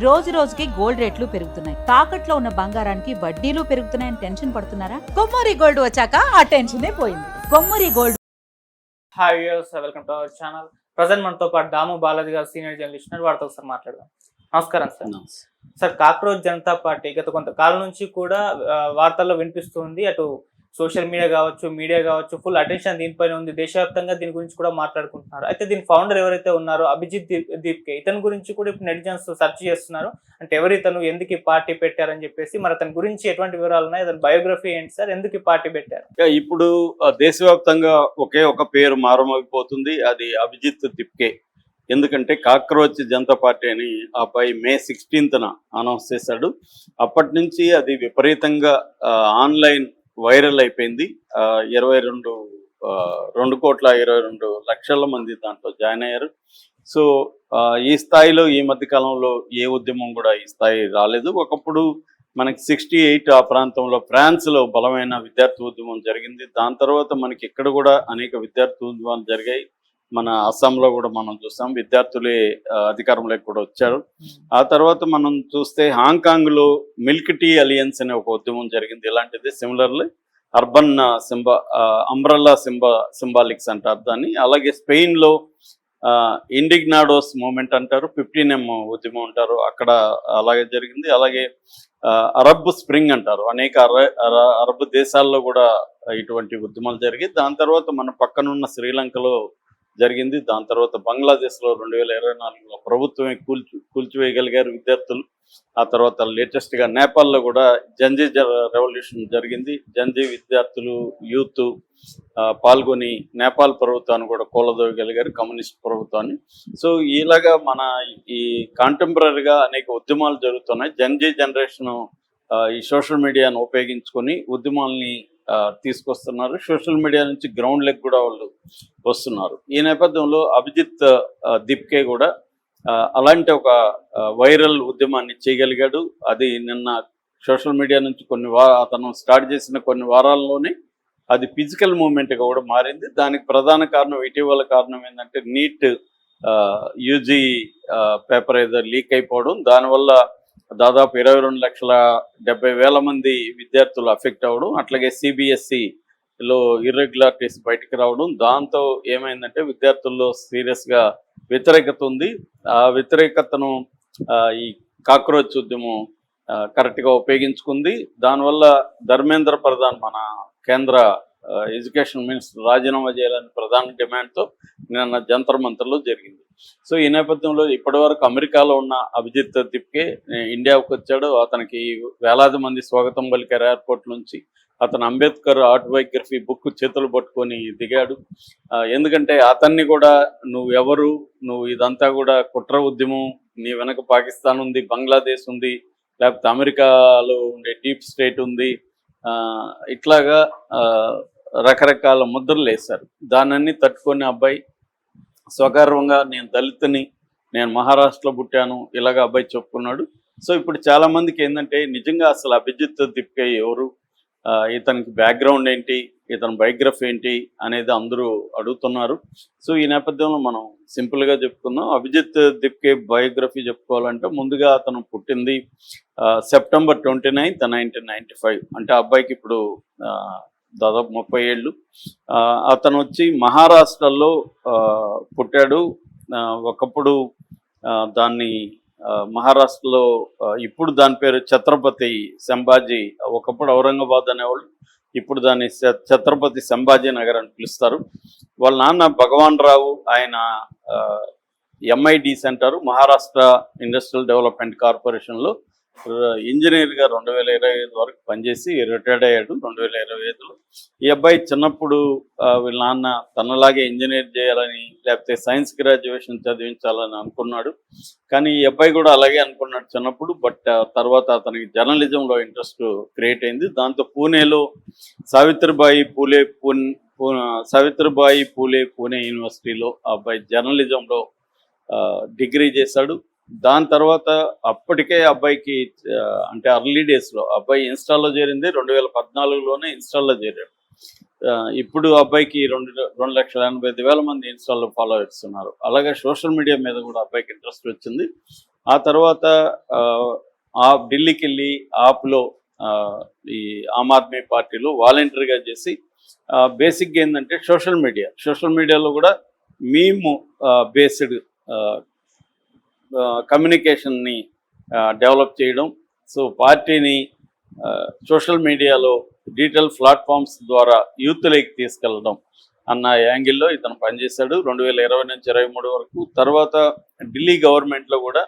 రోజు రోజుకి గోల్డ్ రేట్లు పెరుగుతున్నాయి. తాకట్లో ఉన్న బంగారానికి వడ్డీలు పెరుగుతున్నాయని టెన్షన్ పడుతున్నారా? కొమ్మూరి గోల్డ్ వచ్చాక ఆ టెన్షనే పోయింది. Kommuri gold. Hi viewers, welcome to our channel. Present మనతో పాటు దాము బాలాజీ గారు, సీనియర్ జర్నలిస్ట్, వారితో ఒకసారి మాట్లాడదాం. నమస్కారం sir. Sir, cockroach Janata party గత కొంతకాలం నుంచి కూడా వార్తల్లో వినిపిస్తుంది. అటు సోషల్ మీడియా కావచ్చు, మీడియా కావచ్చు, ఫుల్ అటెన్షన్ దీనిపైన ఉంది. దేశవ్యాప్తంగా దీని గురించి కూడా మాట్లాడుకుంటున్నారు. అయితే దీని ఫౌండర్ ఎవరైతే ఉన్నారో అభిజిత్ దీప్కే, ఇతని గురించి కూడా ఇప్పుడు నెటిజన్స్ సెర్చ్ చేస్తున్నారు. అంటే ఎవరు ఇతను, ఎందుకు ఈ పార్టీ పెట్టారని చెప్పేసి. మరి అతని గురించి ఎటువంటి వివరాలు ఉన్నాయి, అతని బయోగ్రఫీ ఏంటి సార్, ఎందుకు ఈ పార్టీ పెట్టారు? ఇప్పుడు దేశవ్యాప్తంగా ఒకే ఒక పేరు మారమోగిపోతుంది, అది అభిజిత్ దీప్కే. ఎందుకంటే కాక్రోచ్ జనతా పార్టీ అని ఆ అబ్బాయి మే 16న అనౌన్స్ చేశాడు. అప్పటి నుంచి అది విపరీతంగా ఆన్లైన్ వైరల్ అయిపోయింది. 2,22,22,00,000 మంది దాంట్లో జాయిన్ అయ్యారు. సో ఈ స్థాయిలో ఈ మధ్య కాలంలో ఏ ఉద్యమం కూడా ఈ స్థాయి రాలేదు. ఒకప్పుడు మనకి 68 ఆ ప్రాంతంలో ఫ్రాన్స్లో బలమైన విద్యార్థి ఉద్యమం జరిగింది. దాని తర్వాత మనకి ఇక్కడ కూడా అనేక విద్యార్థి ఉద్యమాలు జరిగాయి. మన అస్సాంలో కూడా మనం చూస్తాం, విద్యార్థులే అధికారంలోకి కూడా వచ్చారు. ఆ తర్వాత మనం చూస్తే హాంకాంగ్లో మిల్క్ టీ అలియన్స్ అనే ఒక ఉద్యమం జరిగింది. ఇలాంటిది సిమిలర్లీ అర్బన్ అంబ్రల్లా సింబాలిక్స్ అంటారు దాన్ని. అలాగే స్పెయిన్లో ఇండిగ్నాడోస్ మూమెంట్ అంటారు, 15M ఉద్యమం అంటారు, అక్కడ అలాగే జరిగింది. అలాగే అరబ్ స్ప్రింగ్ అంటారు, అనేక అరబ్ దేశాల్లో కూడా ఇటువంటి ఉద్యమాలు జరిగి దాని తర్వాత మన పక్కనున్న శ్రీలంకలో జరిగింది. దాని తర్వాత బంగ్లాదేశ్లో 2024లో ప్రభుత్వమే కూల్చివేయగలిగారు విద్యార్థులు. ఆ తర్వాత లేటెస్ట్గా నేపాల్లో కూడా జంజీ రెవల్యూషన్ జరిగింది. జంజీ విద్యార్థులు, యూత్ పాల్గొని నేపాల్ ప్రభుత్వాన్ని కూడా కూలదోయగలిగారు, కమ్యూనిస్ట్ ప్రభుత్వాన్ని. సో ఇలాగా మన ఈ కాంటెంపరీగా అనేక ఉద్యమాలు జరుగుతున్నాయి. జంజీ జనరేషన్ ఈ సోషల్ మీడియాను ఉపయోగించుకొని ఉద్యమాల్ని తీసుకొస్తున్నారు. సోషల్ మీడియా నుంచి గ్రౌండ్ లెగ్ కూడా వాళ్ళు వస్తున్నారు. ఈ నేపథ్యంలో అభిజిత్ దీప్కే కూడా అలాంటి ఒక వైరల్ ఉద్యమాన్ని చేయగలిగాడు. అది నిన్న సోషల్ మీడియా నుంచి అతను స్టార్ట్ చేసిన కొన్ని వారాల్లోనే అది ఫిజికల్ మూవ్మెంట్గా కూడా మారింది. దానికి ప్రధాన కారణం, ఇటీవల కారణం ఏంటంటే నీట్ యూజీ పేపర్ ఏదో లీక్ అయిపోవడం, దానివల్ల దాదాపు 22,70,000 మంది విద్యార్థులు అఫెక్ట్ అవ్వడం, అట్లాగే CBSEలో ఇర్రెగ్యులారిటీస్ బయటకు రావడం. దాంతో ఏమైందంటే విద్యార్థుల్లో సీరియస్గా వ్యతిరేకత ఉంది. ఆ వ్యతిరేకతను ఈ కాక్రోచ్ ఉద్యమం కరెక్ట్గా ఉపయోగించుకుంది. దానివల్ల ధర్మేంద్ర ప్రధాన్, మన కేంద్ర ఎడ్యుకేషన్ మినిస్టర్, రాజీనామా చేయాలని ప్రధాన డిమాండ్తో నిన్న జంతర్ మంతర్లో జరిగింది. సో ఈ నేపథ్యంలో ఇప్పటివరకు అమెరికాలో ఉన్న అభిజిత్ దీప్కే ఇండియాకు వచ్చాడు. అతనికి వేలాది మంది స్వాగతం పలికారు ఎయిర్పోర్ట్ నుంచి. అతను అంబేద్కర్ ఆటోబయోగ్రఫీ బుక్ చేతులు పట్టుకొని దిగాడు. ఎందుకంటే అతన్ని కూడా నువ్వు ఇదంతా కూడా కుట్ర ఉద్యమం, నీ వెనక పాకిస్తాన్ ఉంది, బంగ్లాదేశ్ ఉంది, లేకపోతే అమెరికాలో ఉండే డీప్ స్టేట్ ఉంది, ఇట్లాగా రకరకాల ముద్రలు వేశారు. దానన్నీ తట్టుకొని అబ్బాయి స్వగర్వంగా నేను దళితుని, నేను మహారాష్ట్రలో పుట్టాను, ఇలాగ అబ్బాయి చెప్పుకున్నాడు. సో ఇప్పుడు చాలామందికి ఏంటంటే నిజంగా అసలు అభిజిత్ దీప్కే ఎవరు, ఇతనికి బ్యాక్గ్రౌండ్ ఏంటి, ఇతని బయోగ్రఫీ ఏంటి అనేది అందరూ అడుగుతున్నారు. సో ఈ నేపథ్యంలో మనం సింపుల్గా చెప్పుకుందాం. అభిజిత్ దీప్కే బయోగ్రఫీ చెప్పుకోవాలంటే ముందుగా అతను పుట్టింది సెప్టెంబర్ 29, 1995. అంటే అబ్బాయికి ఇప్పుడు దాదాపు 30 ఏళ్ళు. అతను వచ్చి మహారాష్ట్రలో పుట్టాడు. ఒకప్పుడు దాన్ని మహారాష్ట్రలో, ఇప్పుడు దాని పేరు ఛత్రపతి సంభాజీ, ఒకప్పుడు ఔరంగాబాద్ అనేవాళ్ళు, ఇప్పుడు దాన్ని ఛత్రపతి సంభాజీ నగర్ అని పిలుస్తారు. వాళ్ళ నాన్న భగవాన్ రావు, ఆయన MIDC అంటారు, మహారాష్ట్ర ఇండస్ట్రియల్ డెవలప్మెంట్ కార్పొరేషన్లో ఇంజనీర్గా 2025 వరకు పనిచేసి రిటైర్డ్ అయ్యాడు 2025లో. ఈ అబ్బాయి చిన్నప్పుడు వీళ్ళ నాన్న తనలాగే ఇంజనీర్ చేయాలని, లేకపోతే సైన్స్ గ్రాడ్యుయేషన్ చదివించాలని అనుకున్నాడు. కానీ ఈ అబ్బాయి కూడా అలాగే అనుకున్నాడు చిన్నప్పుడు. బట్ తర్వాత అతనికి జర్నలిజంలో ఇంట్రెస్ట్ క్రియేట్ అయింది. దాంతో పూణేలో సావిత్రిబాయి పూలే పూణే యూనివర్సిటీలో ఆ అబ్బాయి జర్నలిజంలో డిగ్రీ చేశాడు. దాని తర్వాత అప్పటికే అబ్బాయికి అంటే అర్లీ డేస్లో అబ్బాయి ఇన్స్టాల్లో చేరింది 2014లోనే ఇన్స్టాల్లో చేరాడు. ఇప్పుడు అబ్బాయికి 2,80,000 మంది ఇన్స్టాల్లో ఫాలోవర్స్ ఉన్నారు. అలాగే సోషల్ మీడియా మీద కూడా అబ్బాయికి ఇంట్రెస్ట్ వచ్చింది. ఆ తర్వాత ఢిల్లీకి వెళ్ళి ఆప్లో ఈ ఆమ్ ఆద్మీ పార్టీలో వాలంటీర్గా చేసి బేసిక్గా ఏంటంటే సోషల్ మీడియాలో కూడా మేము బేస్డ్ కమ్యూనికేషన్ని డెవలప్ చేయడం, సో పార్టీని సోషల్ మీడియాలో డిజిటల్ ప్లాట్ఫామ్స్ ద్వారా యూత్లోకి తీసుకెళ్ళడం అన్న యాంగిల్లో ఇతను పనిచేశాడు 2020 నుంచి 23 వరకు. తర్వాత ఢిల్లీ గవర్నమెంట్లో కూడా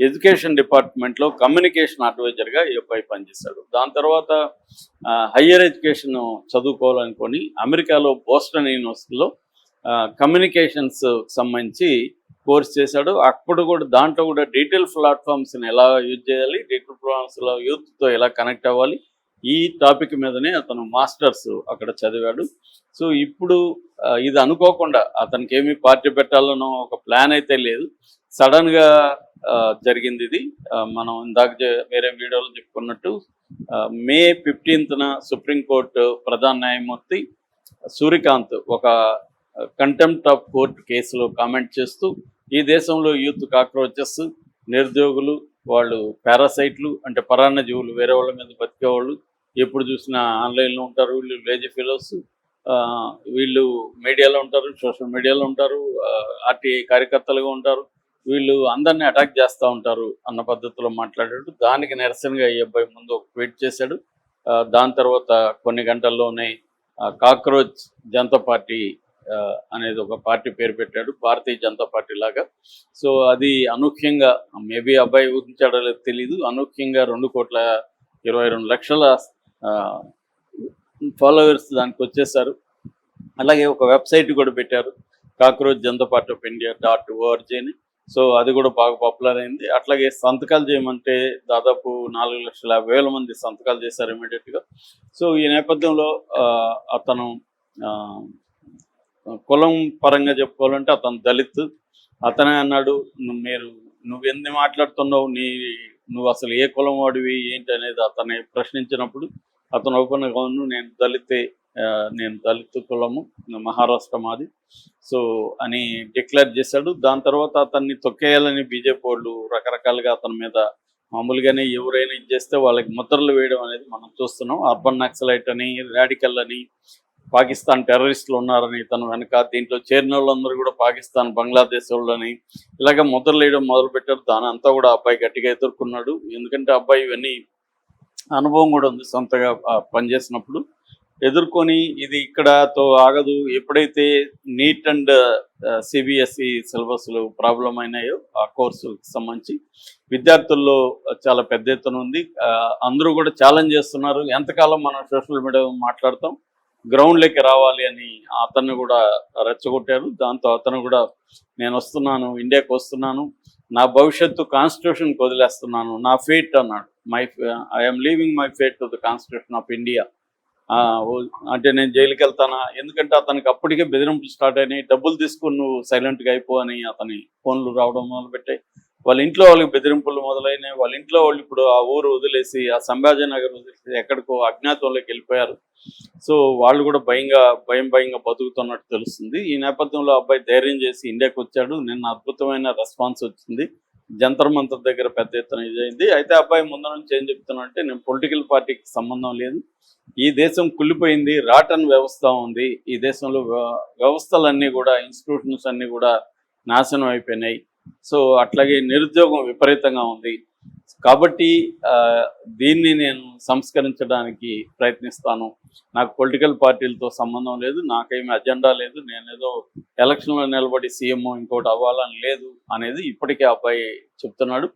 ఎడ్యుకేషన్ డిపార్ట్మెంట్లో కమ్యూనికేషన్ అడ్వైజర్గా ఈ అబ్బాయి పనిచేశాడు. దాని తర్వాత హయ్యర్ ఎడ్యుకేషన్ చదువుకోవాలనుకొని అమెరికాలో బోస్టన్ యూనివర్సిటీలో కమ్యూనికేషన్స్ సంబంధించి కోర్స్ చేశాడు. అప్పుడు కూడా దాంట్లో కూడా డిజిటల్ ప్లాట్ఫామ్స్ని ఎలా యూజ్ చేయాలి, డిజిటల్ ప్లాట్ఫామ్స్లో యూత్తో ఎలా కనెక్ట్ అవ్వాలి, ఈ టాపిక్ మీదనే అతను మాస్టర్స్ అక్కడ చదివాడు. సో ఇప్పుడు ఇది అనుకోకుండా అతనికి ఏమి పార్టీ పెట్టాలనో ఒక ప్లాన్ అయితే లేదు, సడన్గా జరిగింది ఇది. మనం ఇందాక వేరే వీడియోలో చెప్పుకున్నట్టు మే 15న సుప్రీంకోర్టు ప్రధాన న్యాయమూర్తి సూర్యకాంత్ ఒక కంటెంప్ట్ ఆఫ్ కోర్ట్ కేసులో కామెంట్ చేస్తూ ఈ దేశంలో యూత్ కాక్రోచెస్, నిరుద్యోగులు, వాళ్ళు పారాసైట్లు అంటే పరాన్న జీవులు, వేరే వాళ్ళ మీద బతికేవాళ్ళు, ఎప్పుడు చూసినా ఆన్లైన్లో ఉంటారు, వీళ్ళు లేజీ ఫెలోస్, వీళ్ళు మీడియాలో ఉంటారు, సోషల్ మీడియాలో ఉంటారు, ఆర్టీఐ కార్యకర్తలుగా ఉంటారు, వీళ్ళు అందరినీ అటాక్ చేస్తూ ఉంటారు అన్న పద్ధతిలో మాట్లాడాడు. దానికి నిరసనగా ఈ అబ్బాయి ముందు ఒక ట్వీట్ చేశాడు. దాని తర్వాత కొన్ని గంటల్లోనే కాక్రోచ్ జనతా పార్టీ అనేది ఒక పార్టీ పేరు పెట్టాడు, భారతీయ జనతా పార్టీ లాగా. సో అది అనూహ్యంగా, మేబీ అబ్బాయి ఊహించాడో లేదో తెలీదు, అనూహ్యంగా 2,22,00,000 ఫాలోవర్స్ దానికి వచ్చేసారు. అలాగే ఒక వెబ్సైట్ కూడా పెట్టారు, cockroach Janata party of India .org అని. సో అది కూడా బాగా పాపులర్ అయింది. అట్లాగే సంతకాలు చేయమంటే దాదాపు 4,50,000 మంది సంతకాలు చేశారు ఇమీడియట్గా. సో ఈ నేపథ్యంలో అతను కులం పరంగా చెప్పుకోవాలంటే అతను దళిత్. అతనే అన్నాడు, నువ్వు ఎన్ని మాట్లాడుతున్నావు, నువ్వు అసలు ఏ కులం వాడివి ఏంటి అనేది అతన్ని ప్రశ్నించినప్పుడు అతను ఓపెన్గా నేను దళిత్ కులము, మహారాష్ట్ర మాది సో అని డిక్లేర్ చేశాడు. దాని తర్వాత అతన్ని తొక్కేయాలని బీజేపీ వాళ్ళు రకరకాలుగా అతని మీద మామూలుగానే ఎవరైనా ఇది చేస్తే వాళ్ళకి ముద్రలు వేయడం అనేది మనం చూస్తున్నాం. అర్బన్ నక్సలైట్ అని, రాడికల్ అని, పాకిస్తాన్ టెర్రరిస్టులు ఉన్నారని తను వెనక, దీంట్లో చేరిన వాళ్ళందరూ కూడా పాకిస్తాన్, బంగ్లాదేశ్ వాళ్ళని ఇలాగ ముద్రలు వేయడం మొదలుపెట్టారు. దాని అంతా కూడా అబ్బాయి గట్టిగా ఎదుర్కొన్నాడు. ఎందుకంటే అబ్బాయి ఇవన్నీ అనుభవం కూడా ఉంది, సొంతగా పనిచేసినప్పుడు ఎదుర్కొని ఇది ఇక్కడతో ఆగదు. ఎప్పుడైతే నీట్ అండ్ సిబిఎస్ఈ సిలబస్లు ప్రాబ్లం అయినాయో ఆ కోర్సులకు సంబంధించి విద్యార్థుల్లో చాలా పెద్ద ఎత్తున ఉంది. అందరూ కూడా ఛాలెంజ్ చేస్తున్నారు, ఎంతకాలం మనం సోషల్ మీడియా మాట్లాడతాం, గ్రౌండ్లోకి రావాలి అని అతన్ని కూడా రెచ్చగొట్టారు. దాంతో అతను కూడా నేను వస్తున్నాను, ఇండియాకి వస్తున్నాను, నా భవిష్యత్తు కాన్స్టిట్యూషన్కి వదిలేస్తున్నాను, నా ఫేట్ అన్నాడు. I'm leaving my fate to the constitution of India. అంటే నేను జైలుకి వెళ్తానా, ఎందుకంటే అతనికి అప్పటికే బెదిరింపులు స్టార్ట్ అయినాయి, డబ్బులు తీసుకుని నువ్వు సైలెంట్గా అయిపో అని అతని ఫోన్లు రావడం మొదలుపెట్టాయి. వాళ్ళ ఇంట్లో వాళ్ళకి బెదిరింపులు మొదలైనాయి. వాళ్ళ ఇంట్లో వాళ్ళు ఇప్పుడు ఆ ఊరు వదిలేసి, ఆ సంభాజీనగర్ వదిలేసి ఎక్కడికో అజ్ఞాతంలోకి వెళ్ళిపోయారు. సో వాళ్ళు కూడా భయంగా బతుకుతున్నట్టు తెలుస్తుంది. ఈ నేపథ్యంలో అబ్బాయి ధైర్యం చేసి ఇండియాకి వచ్చాడు. నిన్న అద్భుతమైన రెస్పాన్స్ వచ్చింది, జంతర్ మంతర్ దగ్గర పెద్ద ఎత్తున ఇదైంది. అయితే అబ్బాయి ముందు నుంచి ఏం చెప్తున్నానంటే, నేను పొలిటికల్ పార్టీకి సంబంధం లేదు, ఈ దేశం కుళ్ళిపోయింది, రాటన్ వ్యవస్థ ఉంది, ఈ దేశంలో వ్యవస్థలన్నీ కూడా, ఇన్స్టిట్యూషన్స్ అన్నీ కూడా నాశనం అయిపోయినాయి. సో అట్లాగే నిరుద్యోగం విపరీతంగా ఉంది, కాబట్టి దీన్ని నేను సంస్కరించడానికి ప్రయత్నిస్తాను. నాకు పొలిటికల్ పార్టీలతో సంబంధం లేదు, నాకేమీ అజెండా లేదు, నేనేదో ఎలక్షన్లో నిలబడి సీఎం ఇంకోటి అవ్వాలని లేదు అనేది ఇప్పటికే అబ్బాయి చెప్తున్నాడు.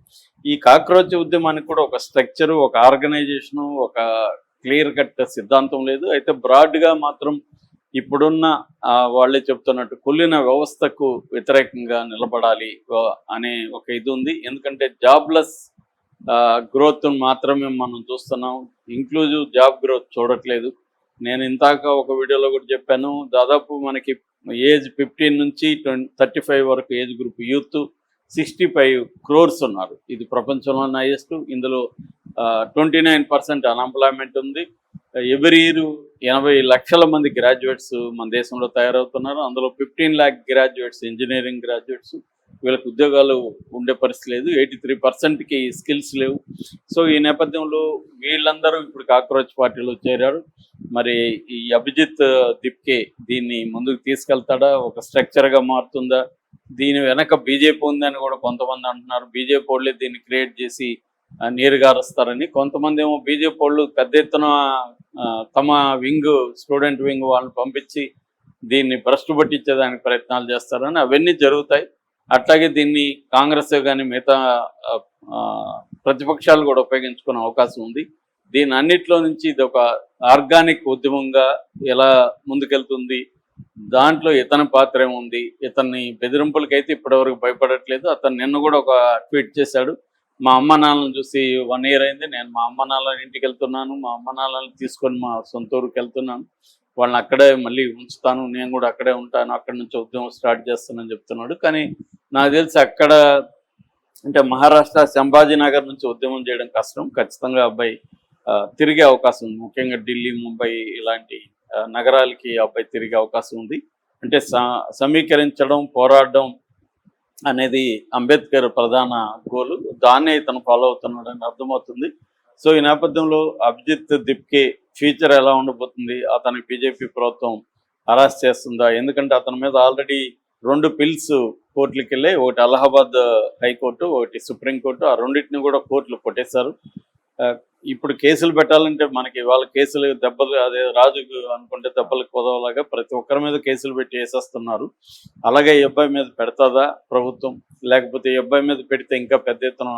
ఈ కాక్రోచ్ ఉద్యమానికి కూడా ఒక స్ట్రక్చరు, ఒక ఆర్గనైజేషను, ఒక క్లియర్ కట్ సిద్ధాంతం లేదు. అయితే బ్రాడ్గా మాత్రం ఇప్పుడున్న వాళ్ళే చెప్తున్నట్టు కుళ్ళిన వ్యవస్థకు వ్యతిరేకంగా నిలబడాలి అనే ఒక ఇది ఉంది. ఎందుకంటే జాబ్లెస్ గ్రోత్ మాత్రమే మనం చూస్తున్నాం, ఇంక్లూజివ్ జాబ్ గ్రోత్ చూడట్లేదు. నేను ఇంతాక ఒక వీడియోలో కూడా చెప్పాను, దాదాపు మనకి ఏజ్ 15 నుంచి 35 వరకు ఏజ్ గ్రూప్ యూత్ 65 crores ఉన్నారు. ఇది ప్రపంచంలోనే హైయెస్ట్. ఇందులో 29% అన్ఎంప్లాయ్మెంట్ ఉంది. ఎవ్రీ ఇయర్ 80 లక్షల మంది గ్రాడ్యుయేట్స్ మన దేశంలో తయారవుతున్నారు. అందులో 15 lakh గ్రాడ్యుయేట్స్ ఇంజనీరింగ్ గ్రాడ్యుయేట్స్, వీళ్ళకి ఉద్యోగాలు ఉండే పరిస్థితి లేదు. 83%కి స్కిల్స్ లేవు. సో ఈ నేపథ్యంలో వీళ్ళందరూ ఇప్పుడు కాక్రోచ్ పార్టీలో చేరారు. మరి ఈ అభిజిత్ దిప్కే దీన్ని ముందుకు తీసుకెళ్తాడా, ఒక స్ట్రక్చర్గా మారుతుందా, దీని వెనక బీజేపీ ఉందని కూడా కొంతమంది అంటున్నారు. బీజేపీ వాళ్ళే దీన్ని క్రియేట్ చేసి నీరుగారుస్తారని. కొంతమంది ఏమో బీజేపీ వాళ్ళు పెద్ద ఎత్తున తమ వింగ్, స్టూడెంట్ వింగ్ వాళ్ళని పంపించి దీన్ని భ్రష్టు పట్టించేదానికి ప్రయత్నాలు చేస్తారని. అవన్నీ జరుగుతాయి. అట్లాగే దీన్ని కాంగ్రెస్ కానీ మిగతా ప్రతిపక్షాలు కూడా ఉపయోగించుకునే అవకాశం ఉంది. దీని అన్నిట్లో నుంచి ఇది ఒక ఆర్గానిక్ ఉద్యమంగా ఎలా ముందుకెళ్తుంది, దాంట్లో ఇతని పాత్ర ఏముంది, ఇతన్ని బెదిరింపులకైతే ఇప్పటివరకు భయపడట్లేదు. అతను నిన్న కూడా ఒక ట్వీట్ చేశాడు, మా అమ్మ నాన్నలను చూసి 1 year అయింది, నేను మా అమ్మ నాన్నల ఇంటికి వెళ్తున్నాను, మా అమ్మ నాన్నలను తీసుకొని మా సొంత ఊరికి వెళ్తున్నాను, వాళ్ళని అక్కడే మళ్ళీ ఉంచుతాను, నేను కూడా అక్కడే ఉంటాను, అక్కడి నుంచి ఉద్యమం స్టార్ట్ చేస్తానని చెప్తున్నాడు. కానీ నాకు తెలిసి అక్కడ అంటే మహారాష్ట్ర సంభాజీనగర్ నుంచి ఉద్యమం చేయడం కష్టం. ఖచ్చితంగా అబ్బాయి తిరిగే అవకాశం ఉంది. ముఖ్యంగా ఢిల్లీ, ముంబై ఇలాంటి నగరాలకి అబ్బాయి తిరిగే అవకాశం ఉంది. అంటే సమీకరించడం, పోరాడడం అనేది అంబేద్కర్ ప్రధాన గోలు. దాన్నే ఇతను ఫాలో అవుతున్నాడని అర్థమవుతుంది. సో ఈ నేపథ్యంలో అభిజిత్ దిప్కే ఫ్యూచర్ ఎలా ఉండబోతుంది, అతని బీజేపీ ప్రభుత్వం అరెస్ట్ చేస్తుందా? ఎందుకంటే అతని మీద ఆల్రెడీ 2 పిల్స్ కోర్టులకు వెళ్ళాయి. ఒకటి అలహాబాద్ హైకోర్టు, ఒకటి సుప్రీంకోర్టు. ఆ రెండింటిని కూడా కోర్టులు కొట్టేశారు. ఇప్పుడు కేసులు పెట్టాలంటే మనకి వాళ్ళ కేసులు దెబ్బలు, అదే రాజుకు అనుకుంటే దెబ్బలకు కుదవలాగా ప్రతి ఒక్కరి మీద కేసులు పెట్టి వేసేస్తున్నారు. అలాగే ఈ అబ్బాయి మీద పెడతాదా ప్రభుత్వం, లేకపోతే ఈ అబ్బాయి మీద పెడితే ఇంకా పెద్ద ఎత్తున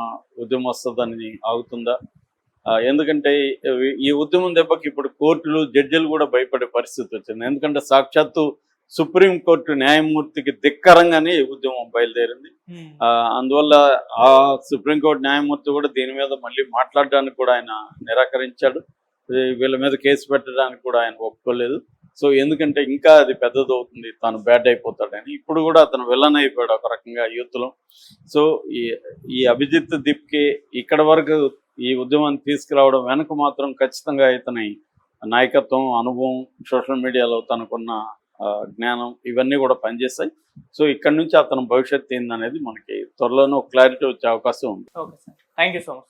ఉద్యమం వస్తుందని ఆగుతుందా? ఎందుకంటే ఈ ఉద్యమం దెబ్బకి ఇప్పుడు కోర్టులు, జడ్జిలు కూడా భయపడే పరిస్థితి వచ్చింది. ఎందుకంటే సాక్షాత్తు సుప్రీంకోర్టు న్యాయమూర్తికి ధిక్కరంగానే ఈ ఉద్యమం బయలుదేరింది. అందువల్ల ఆ సుప్రీంకోర్టు న్యాయమూర్తి కూడా దీని మీద మళ్ళీ మాట్లాడడానికి కూడా ఆయన నిరాకరించాడు. వీళ్ళ మీద కేసు పెట్టడానికి కూడా ఆయన ఒప్పుకోలేదు. సో ఎందుకంటే ఇంకా అది పెద్దదవుతుంది, తాను బ్యాడ్ అయిపోతాడని. ఇప్పుడు కూడా అతను విలన్ అయిపోయాడు ఒక రకంగా యూత్లో. సో ఈ అభిజిత్ దిప్కే ఇక్కడ వరకు ఈ ఉద్యమాన్ని తీసుకురావడం వెనక మాత్రం ఖచ్చితంగా ఇతని నాయకత్వం, అనుభవం, సోషల్ మీడియాలో తనకున్న జ్ఞానం ఇవన్నీ కూడా పనిచేస్తాయి. సో ఇక్కడ నుంచి అతని భవిష్యత్తు ఏందనేది మనకి త్వరలోనే ఒక క్లారిటీ వచ్చే అవకాశం ఉంది. Okay sir, thank you so much.